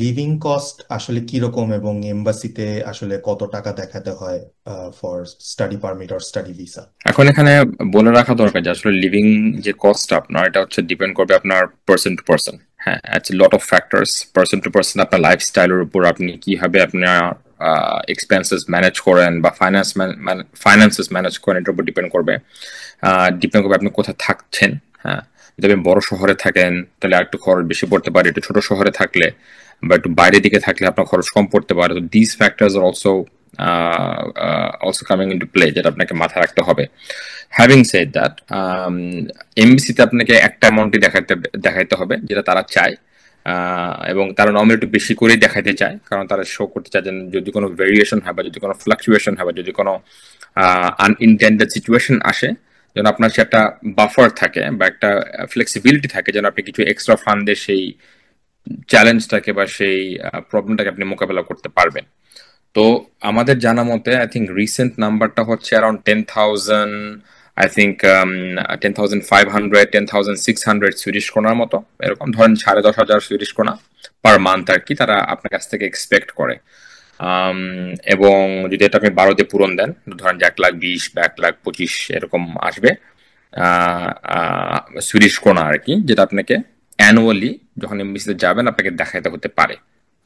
Living cost আসলে কিরকম এবং এমবাসিতে আসলে কত টাকা দেখাতে হয় for study permit or study visa? এখন এখানে বলে রাখা দরকার যে আসলে লিভিং যে কস্ট আপনার এটা হচ্ছে ডিপেন্ড করবে আপনার পার্সন টু পার্সন। হ্যাঁ, it's lot of factors. Person to person আপনার লাইফস্টাইলের উপর আপনি কিভাবে আপনার এক্সপেন্সেস ম্যানেজ করেন বা ফাইন্যান্সেস ম্যানেজ করেন এটার উপর ডিপেন্ড করবে। ডিপেন্ড করবে আপনি কোথায় থাকছেন। হ্যাঁ, যদি আপনি বড় শহরে থাকেন তাহলে একটু খরচ বেশি পড়তে পারে, একটু ছোট শহরে থাকলে বা একটু বাইরের দিকে থাকলে আপনার খরচ কম পড়তে পারে। তো this factors are also coming into play, যেটা আপনাকে মাথায় রাখতে হবে। হ্যাভিং সেড দ্যাট, এমবিসিতে আপনাকে একটা অ্যামাউন্টই দেখাইতে হবে যেটা তারা চায়। এবং তারা নর্মালি একটু বেশি করেই দেখাইতে চায়, কারণ তারা শো করতে চায় যেন যদি কোনো ভেরিয়েশন হয় বা যদি কোনো ফ্লাকচুয়েশন হয় বা যদি কোনো আনইনটেন্ডেড সিচুয়েশন আসে, যেন আপনার সে একটা বাফার থাকে বা একটা ফ্লেক্সিবিলিটি থাকে, যেন আপনি কিছু এক্সট্রা ফান্ডে সেই চ্যালেঞ্জটাকে বা সেই প্রবলেমটাকে আপনি মোকাবেলা করতে পারবেন। তো আমাদের জানা মতে আই থিঙ্ক রিসেন্ট নাম্বারটা হচ্ছে around 10,000, I think 10,500, 10,600 Swedish kroner মতো, এরকম ধরেন 10,500 সুইডিশ ক্রোনা পার মান্থ আর কি তারা আপনার কাছ থেকে এক্সপেক্ট করে। আম, এবং যদি এটা আপনি 12 দিয়ে পূরণ দেন, ধরেন যে 1,20,000 বা 1,25,000 এরকম আসবে সুইডিশ ক্রোনা আর কি, যেটা আপনাকে অ্যানুয়ালি যখন এমবিসিতে যাবেন আপনাকে দেখাতে হতে পারে।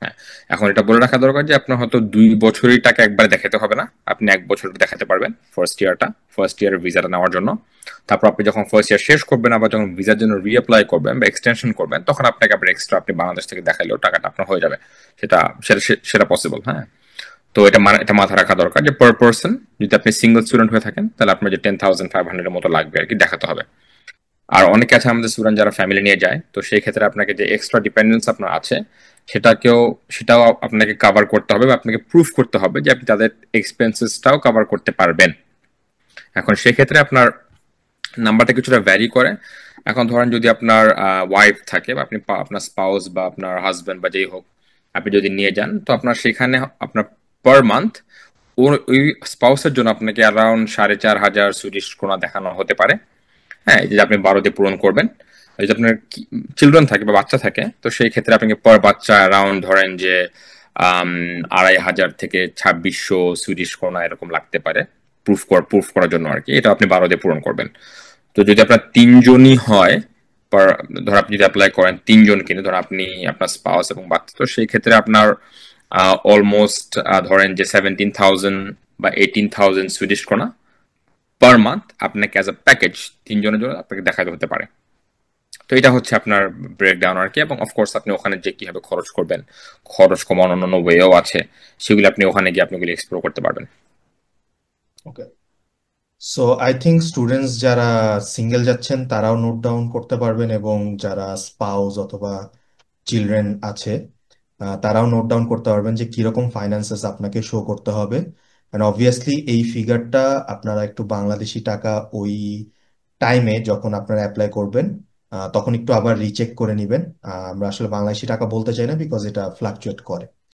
হ্যাঁ, এখন এটা বলে রাখা দরকার যে আপনার হয়তো 2 বছরই টাকা একবারে দেখাতে হবে না, আপনি 1 বছর দেখাতে পারবেন ফার্স্ট ইয়ারের ভিসাটা নেওয়ার জন্য। তারপর আপনি যখন ফার্স্ট ইয়ার শেষ করবেন আবার যখন ভিসার জন্য রিঅ্যাপ্লাই করবেন বা এক্সটেনশন করবেন তখন আপনাকে আবার এক্সট্রা আপনি বাংলাদেশ থেকে দেখাইলেও টাকাটা আপনার হয়ে যাবে। সেটা সেটা সেটা পসিবল। হ্যাঁ, তো এটা মাথায় রাখা দরকার যে পার পার্সন যদি আপনি সিঙ্গেল স্টুডেন্ট হয়ে থাকেন তাহলে আপনার যে 10,500 এর মতো লাগবে আর কি দেখাতে হবে। আর অনেকে আছে আমাদের স্টুডেন্ট যারা ফ্যামিলি নিয়ে যায়, তো সেই ক্ষেত্রে আপনাকে যে এক্সট্রা ডিপেন্ডেন্স আপনার আছে সেটাও আপনাকে কভার করতে হবে বা আপনাকে প্রুফ করতে হবে যে আপনি তাদের এক্সপেন্সেসটাও কভার করতে পারবেন। এখন সেক্ষেত্রে আপনার নাম্বারটা কিছুটা ভ্যারি করে। এখন ধরেন যদি আপনার ওয়াইফ থাকে বা আপনার স্পাউস বা আপনার হাজব্যান্ড বা যেই হোক আপনি যদি নিয়ে যান, তো আপনার সেখানে আপনার পার মান্থ ওই স্পাউসের জন্য আপনাকে অ্যারাউন্ড 4,500 সুইডিশ ক্রোনা দেখানো হতে পারে। হ্যাঁ, এই যে আপনি 12 দিয়ে পূরণ করবেন। আর যদি আপনার চিলড্রেন থাকে বা বাচ্চা থাকে তো সেই ক্ষেত্রে আপনাকে পার বাচ্চা অ্যারাউন্ড ধরেন যে 2,500 থেকে 2,600 সুইডিশ ক্রোনা এরকম লাগতে পারে প্রুফ করার জন্য আর কি। এটা আপনি 12 দিয়ে পূরণ করবেন। তো যদি আপনার তিনজনই হয়, ধর আপনি যদি অ্যাপ্লাই করেন তিনজনকে নিয়ে, ধর আপনি আপনার স্পাউস এবং বাচ্চা, তো সেই ক্ষেত্রে আপনার অলমোস্ট ধরেন যে 17,000 বা 18,000 সুইডিশ ক্রোনা পার মান্থ আপনাকে অ্যাজ আ প্যাকেজ তিনজনের জন্য আপনাকে দেখাতে হতে পারে। তো এটা হচ্ছে আপনার ব্রেকডাউন আর কি। এবং অফকোর্স আপনি ওখানে যে কিভাবে খরচ করবেন, খরচ কমানোর অন্যান্য ওয়েও আছে, সেগুলো আপনি ওখানে গিয়ে আপনি এক্সপ্লোর করতে পারবেন। ওকে, সো আই থিঙ্ক স্টুডেন্টস যারা সিঙ্গেল যাচ্ছেন তারাও নোট ডাউন করতে পারবেন, এবং যারা স্পাউস অথবা চিলড্রেন আছে তারাও নোট ডাউন করতে পারবেন যে কিরকম ফাইন্যান্সেস আপনাকে শো করতে হবে। অ্যান্ড অবভিয়াসলি এই ফিগারটা আপনারা একটু বাংলাদেশি টাকা ওই টাইমে যখন আপনারা অ্যাপ্লাই করবেন তখন একটু আবার রিচেক করে নেবেন। আমরা আসলে বাংলাদেশি টাকা বলতে চাই না বিকজ এটা ফ্লাকচুয়েট করে।